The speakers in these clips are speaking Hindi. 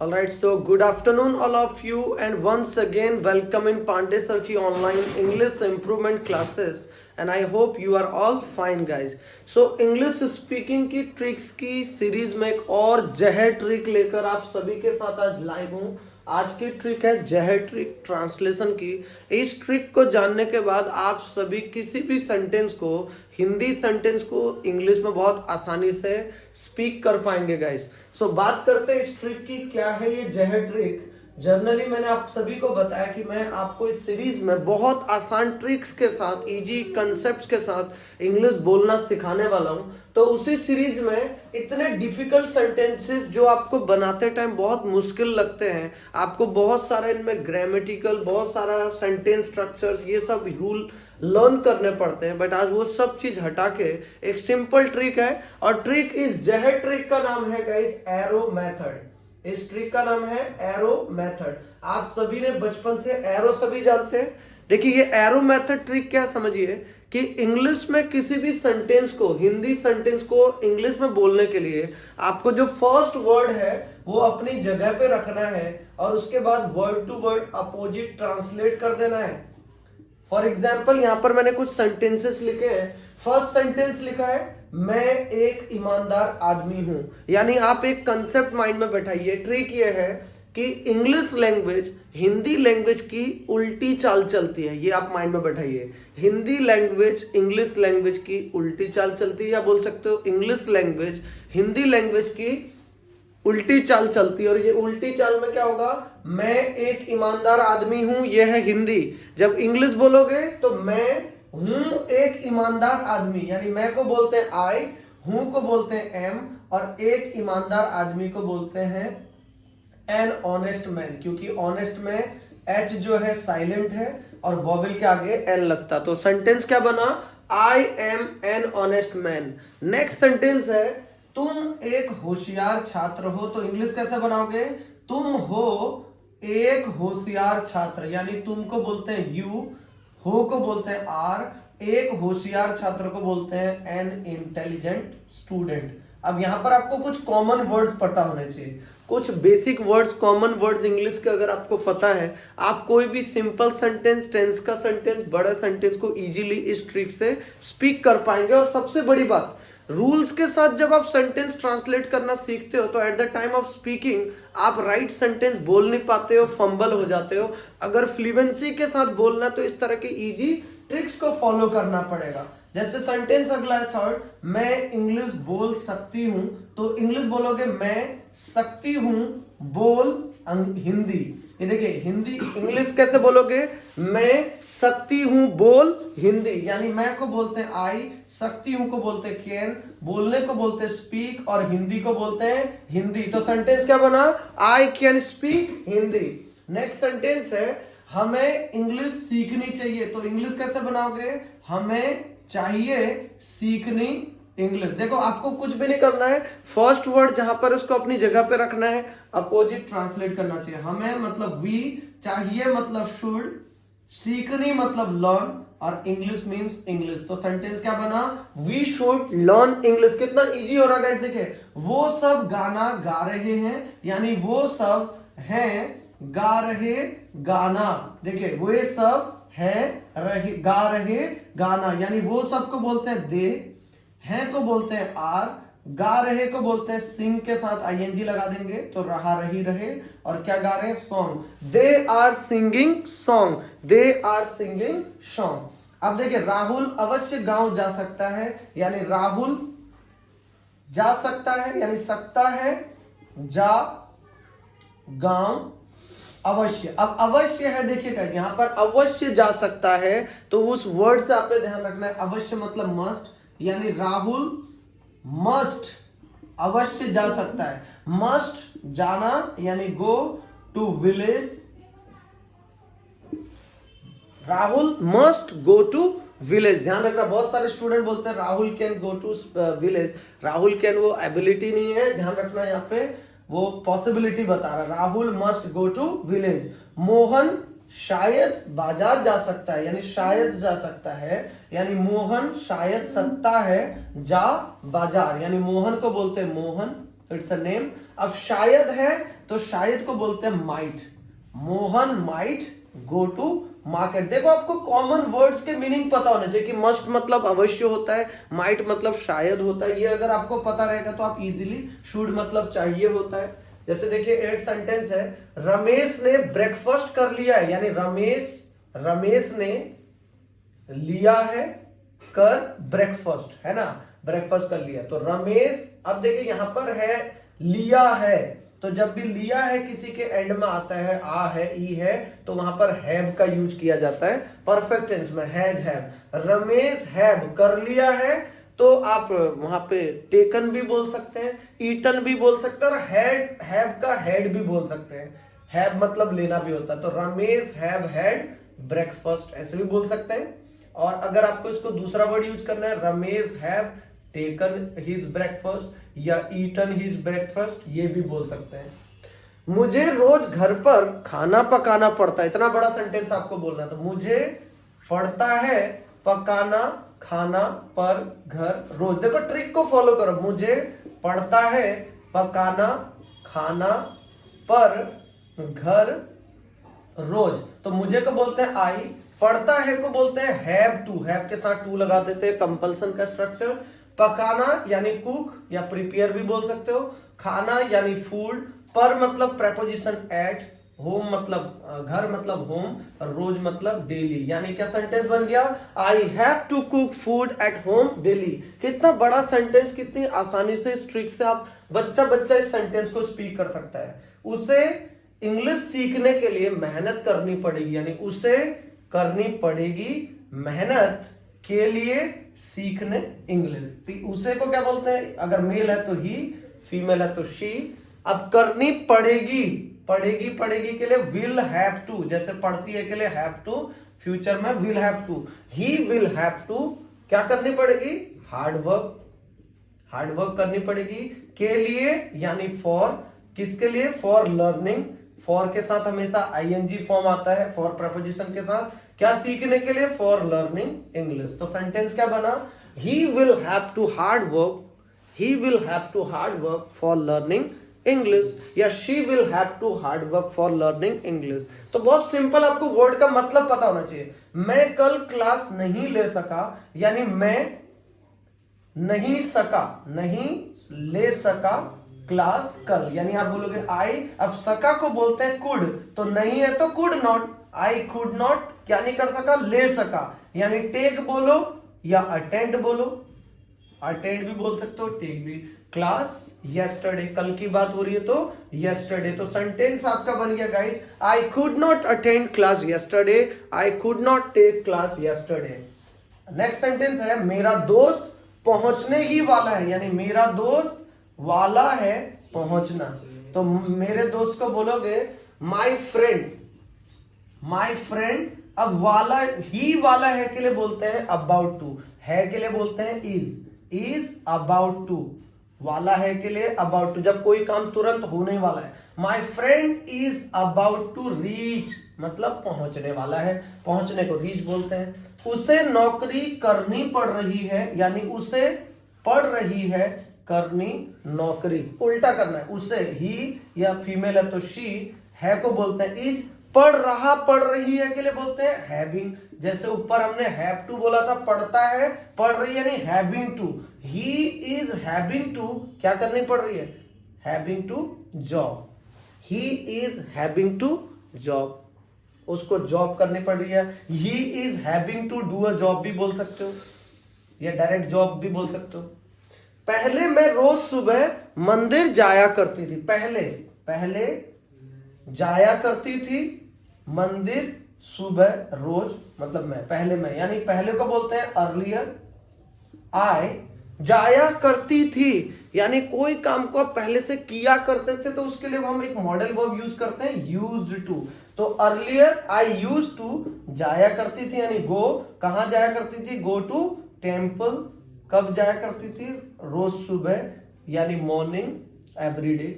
Alright, so good afternoon all of you and once again welcome in Pandey Sir ki online English improvement classes and I hope you are all fine guys. So English speaking की ट्रिक्स की सीरीज में एक और जहर ट्रिक लेकर आप सभी के साथ आज लाइव हूँ। आज की ट्रिक है जहर ट्रिक ट्रांसलेशन की। इस ट्रिक को जानने के बाद आप सभी किसी भी सेंटेंस को, हिंदी सेंटेंस को इंग्लिश में बहुत आसानी से स्पीक कर पाएंगे गाइस। सो बात करते हैं इस ट्रिक की, क्या है ये जहर ट्रिक। जनरली मैंने आप सभी को बताया कि मैं आपको इस सीरीज में बहुत आसान ट्रिक्स के साथ, इजी कंसेप्ट्स के साथ इंग्लिश बोलना सिखाने वाला हूं। तो उसी सीरीज में इतने डिफिकल्ट सेंटेंसेस जो आपको बनाते टाइम बहुत मुश्किल लगते हैं, आपको बहुत सारा इनमें ग्रामेटिकल, बहुत सारा सेंटेंस स्ट्रक्चर्स, ये सब रूल लर्न करने पड़ते हैं, बट आज वो सब चीज हटा के एक सिंपल ट्रिक है। और ट्रिक, इस जहर ट्रिक का नाम है गाइस एरो मेथड। इस ट्रिक का नाम है एरो मेथड। आप सभी ने बचपन से एरो सभी जानते हैं। देखिए ये एरो मेथड ट्रिक क्या समझिए कि इंग्लिश में किसी भी सेंटेंस को, हिंदी सेंटेंस को इंग्लिश में बोलने के लिए आपको जो फर्स्ट वर्ड है वो अपनी जगह पे रखना है और उसके बाद word to word opposite translate कर देना है। फॉर एग्जाम्पल यहां पर मैंने कुछ सेंटेंसेस लिखे हैं। फर्स्ट सेंटेंस लिखा है मैं एक ईमानदार आदमी हूं। यानी आप एक कंसेप्ट माइंड में बैठाइए। ट्रिक ये है कि इंग्लिश लैंग्वेज हिंदी लैंग्वेज की उल्टी चाल चलती है, ये आप माइंड में बैठाइए। हिंदी लैंग्वेज इंग्लिश लैंग्वेज की उल्टी चाल चलती है, या बोल सकते हो इंग्लिश लैंग्वेज हिंदी लैंग्वेज की उल्टी चाल चलती है। और ये उल्टी चाल में क्या होगा, मैं एक ईमानदार आदमी हूं, ये है हिंदी। जब इंग्लिश बोलोगे तो मैं हूं एक ईमानदार आदमी, यानी मैं को बोलते हैं आई, हूं को बोलते हैं एम, और एक ईमानदार आदमी को बोलते हैं एन ऑनेस्ट मैन, क्योंकि ऑनेस्ट में एच जो है साइलेंट है और वॉवेल के आगे एन लगता। तो सेंटेंस क्या बना, I am an honest man. Next sentence है तुम एक होशियार छात्र हो। तो इंग्लिश कैसे बनाओगे, तुम हो एक होशियार छात्र, यानी तुम को बोलते हैं यू, हो को बोलते हैं आर, एक होशियार छात्र को बोलते हैं एन इंटेलिजेंट स्टूडेंट। अब यहां पर आपको कुछ कॉमन वर्ड्स पता होने चाहिए, कुछ basic words, common words English के अगर आपको पता है, आप कोई भी सिंपल सेंटेंस, टेंस का सेंटेंस, बड़े सेंटेंस को इजीली इस ट्रिक से स्पीक कर पाएंगे। और सबसे बड़ी बात, रूल्स के साथ जब आप सेंटेंस ट्रांसलेट करना सीखते हो तो at the time of speaking आप राइट सेंटेंस बोल नहीं पाते हो, फंबल हो जाते हो। अगर फ्लुएंसी के साथ बोलना तो इस तरह की इजी ट्रिक्स को फॉलो करना पड़ेगा। जैसे सेंटेंस अगला है थर्ड, मैं इंग्लिश बोल सकती हूं। तो इंग्लिश बोलोगे मैं सकती हूं बोल हिंदी। ये देखिए हिंदी इंग्लिश कैसे बोलोगे, मैं सकती हूं बोल हिंदी, यानी मैं को बोलते हैं आई, सकती हूं को बोलते हैं कैन, बोलने को बोलते हैं स्पीक, और हिंदी को बोलते हैं हिंदी। तो सेंटेंस क्या बना, I can speak Hindi. Next sentence है हमें इंग्लिश सीखनी चाहिए। तो इंग्लिश कैसे बनाओगे, हमें चाहिए सीखनी इंग्लिश। देखो आपको कुछ भी नहीं करना है, फर्स्ट वर्ड जहां पर उसको अपनी जगह पे रखना है, अपोजिट ट्रांसलेट करना चाहिए। हमें मतलब वी, चाहिए मतलब शुड, सीखनी मतलब लर्न, और इंग्लिश मींस इंग्लिश। तो सेंटेंस क्या बना, वी शुड लर्न इंग्लिश। कितना इजी हो रहा है देखिए, वो सब गाना गा रहे हैं, यानी वो सब हैं गा रहे गाना। देखिए वो सब है रहे गा रहे गाना, यानी वो सब को बोलते हैं दे, हैं को बोलते हैं आर, गा रहे को बोलते हैं सिंग के साथ आईएनजी लगा देंगे तो रहा रही रहे, और क्या गा रहे हैं, song. They are singing song, they are singing song. अब देखिए राहुल अवश्य गांव जा सकता है, यानी राहुल जा सकता है, यानी सकता है जा गांव अवश्य। अब अवश्य है, देखिएगा यहां पर अवश्य जा सकता है, तो उस वर्ड से आपने ध्यान रखना है। अवश्य मतलब मस्ट, यानी राहुल मस्ट अवश्य जा सकता है। मस्ट जाना, यानी go to village, Rahul must go to village. ध्यान रखना, बहुत सारे स्टूडेंट बोलते हैं Rahul can go to village. Rahul can वो एबिलिटी नहीं है, ध्यान रखना यहाँ पे वो पॉसिबिलिटी बता रहा है। Rahul must go to village. Mohan शायद बाजार जा सकता है, यानी शायद जा सकता है, यानी मोहन शायद सकता है जा बाजार, यानी मोहन को बोलते हैं मोहन, तो इट्स अ नेम। अब शायद है तो शायद को बोलते हैं might. Mohan might go to market. देखो आपको कॉमन वर्ड्स के मीनिंग पता होने चाहिए कि मस्ट मतलब अवश्य होता है, माइट मतलब शायद होता है। ये अगर आपको पता रहेगा तो आप इजीली शुड मतलब चाहिए होता है। जैसे देखिए 8th सेंटेंस है, रमेश ने ब्रेकफास्ट कर लिया है, यानी रमेश ने लिया है कर ब्रेकफास्ट, है ना, ब्रेकफास्ट कर लिया। तो रमेश, अब देखिए यहां पर है लिया है, तो जब भी लिया है किसी के एंड में आता है, आ है, ई है, तो वहां पर हैव का यूज किया जाता है परफेक्ट टेंस में, हैज हैव। रमेश हैव कर लिया है, तो आप वहां पे टेकन भी बोल सकते हैं, ईटन भी बोल सकते हैं, और हैव का हैड भी बोल सकते हैं। हैव मतलब लेना भी होता है, तो रमेश हैव हैड ब्रेकफास्ट ऐसे भी बोल सकते हैं। और अगर आपको इसको दूसरा वर्ड यूज करना है, Ramesh have taken his breakfast या ईटन हिज ब्रेकफास्ट, ये भी बोल सकते हैं। मुझे रोज घर पर खाना पकाना पड़ता है, इतना बड़ा सेंटेंस आपको बोलना, तो मुझे पड़ता है पकाना खाना पर घर रोज। देखो ट्रिक को फॉलो करो, मुझे पड़ता है पकाना खाना पर घर रोज। तो मुझे को बोलते हैं आई, पढ़ता है को बोलते हैं हैव टू, हैव के साथ टू लगा देते हैं, कंपल्सन का स्ट्रक्चर। पकाना यानी कुक या प्रिपेयर भी बोल सकते हो, खाना यानी फूड, पर मतलब प्रेपोजिशन एट, होम मतलब घर मतलब होम, और रोज मतलब डेली। यानी क्या सेंटेंस बन गया, I have to cook food at home daily. कितना बड़ा सेंटेंस, कितनी आसानी से इस ट्रिक से आप बच्चा इस सेंटेंस को स्पीक कर सकता है। उसे इंग्लिश सीखने के लिए मेहनत करनी पड़ेगी, यानी उसे करनी पड़ेगी मेहनत के लिए सीखने इंग्लिश। तो उसे को क्या बोलते हैं, अगर मेल है तो ही, फीमेल है तो शी। अब करनी पड़ेगी, पड़ेगी के लिए विल हैव टू, जैसे पढ़ती है के लिए हैव टू, फ्यूचर में will have to, he will have to क्या करनी पड़ेगी, हार्ड वर्क करनी पड़ेगी। के लिए यानी फॉर, किसके लिए, फॉर लर्निंग, फॉर के साथ हमेशा आईएनजी फॉर्म आता है, फॉर प्रपोजिशन के साथ, क्या सीखने के लिए, फॉर लर्निंग इंग्लिश। तो सेंटेंस क्या बना, he will have to hard work, he will have to hard work for learning English, या she will have to hard work for learning English. तो बहुत सिंपल, आपको वर्ड का मतलब पता होना चाहिए। मैं कल क्लास नहीं ले सका, यानी मैं नहीं ले सका क्लास कल, यानी आप बोलोगे आई। अब सका को बोलते हैं कुड, तो नहीं है तो could not, I could not क्या नहीं कर सका, ले सका, यानी टेक बोलो या अटेंड बोलो, अटेंड भी बोल सकते हो, टेक भी। क्लास यस्टरडे, कल की बात हो रही है तो यस्टरडे। तो सेंटेंस आपका बन गया guys, I could not attend class yesterday, I could not take class yesterday. Next sentence है, मेरा दोस्त पहुंचने ही वाला है, यानी मेरा दोस्त वाला है पहुंचना। तो मेरे दोस्त को बोलोगे माई फ्रेंड। अब वाला, ही वाला है के लिए बोलते हैं अबाउट टू, है के लिए बोलते हैं इज अबाउट टू, वाला है के लिए अबाउट टू, जब कोई काम तुरंत होने वाला है। My friend is about to reach, मतलब पहुंचने वाला है, पहुंचने को रीच बोलते हैं। उसे नौकरी करनी पड़ रही है, यानी उसे पड़ रही है करनी नौकरी, उल्टा करना है, उसे, ही या फीमेल है तो शी, है को बोलते हैं इज, पढ़ रही है के लिए बोलते हैं हैविंग। जैसे ऊपर हमने हैव टू बोला था, पढ़ता है, पढ़ रही है, यानी having to, he is having to क्या करनी पड़ रही है, having to job, he is having to job, उसको जॉब करनी पड़ रही है। He is having to do a job भी बोल सकते हो, या डायरेक्ट जॉब भी बोल सकते हो। पहले मैं रोज सुबह मंदिर जाया करती थी, पहले जाया करती थी मंदिर सुबह रोज, मतलब पहले मैं, यानी पहले को बोलते हैं अर्लियर। आई जाया करती थी, यानी कोई काम को आप पहले से किया करते थे, तो उसके लिए हम एक मॉडल वर्ब यूज करते हैं, यूज्ड टू। तो अर्लियर आई यूज्ड टू, जाया करती थी यानी गो, कहां जाया करती थी, गो टू टेम्पल। कब जाया करती थी, रोज सुबह, यानी मॉर्निंग, एवरीडे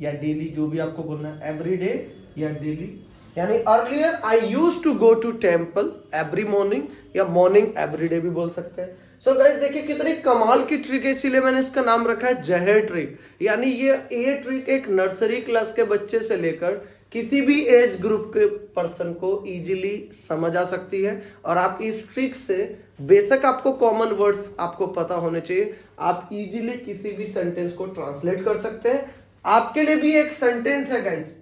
या डेली, जो भी आपको बोलना है, एवरीडे या डेली। यानी earlier I used to go to temple every morning, या मॉर्निंग एवरीडे भी बोल सकते हैं। सो गाइस देखिए कितनी कमाल की ट्रिक है, इसीलिए मैंने इसका नाम रखा है जहर ट्रिक। यानी ये ट्रिक एक नर्सरी क्लास के बच्चे से लेकर किसी भी एज ग्रुप के पर्सन को इजीली समझ आ सकती है। और आप इस ट्रिक से बेशक आपको कॉमन वर्ड्स आपको पता होने चाहिए, आप इजीली किसी भी सेंटेंस को ट्रांसलेट कर सकते हैं। आपके लिए भी एक सेंटेंस है गाइस,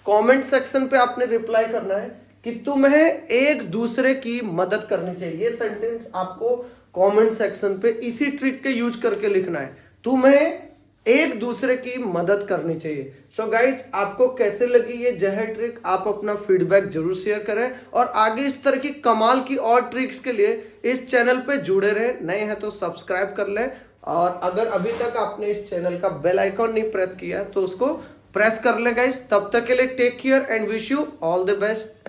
कमेंट सेक्शन पे आपने रिप्लाई करना है कि तुम्हें एक दूसरे की मदद करनी चाहिए। ये सेंटेंस आपको कमेंट सेक्शन पे इसी ट्रिक के यूज करके लिखना है, तुम्हें एक दूसरे की मदद करनी चाहिए। सो गाइज आपको कैसे लगी ये जहर ट्रिक, आप अपना फीडबैक जरूर शेयर करें और आगे इस तरह की कमाल की और ट्रिक्स के लिए इस चैनल पे जुड़े रहें। नए हैं तो सब्सक्राइब कर लें, और अगर अभी तक आपने इस चैनल का बेल आइकॉन नहीं प्रेस किया तो उसको प्रेस कर ले गाइस। तब तक के लिए take care and wish you all the best.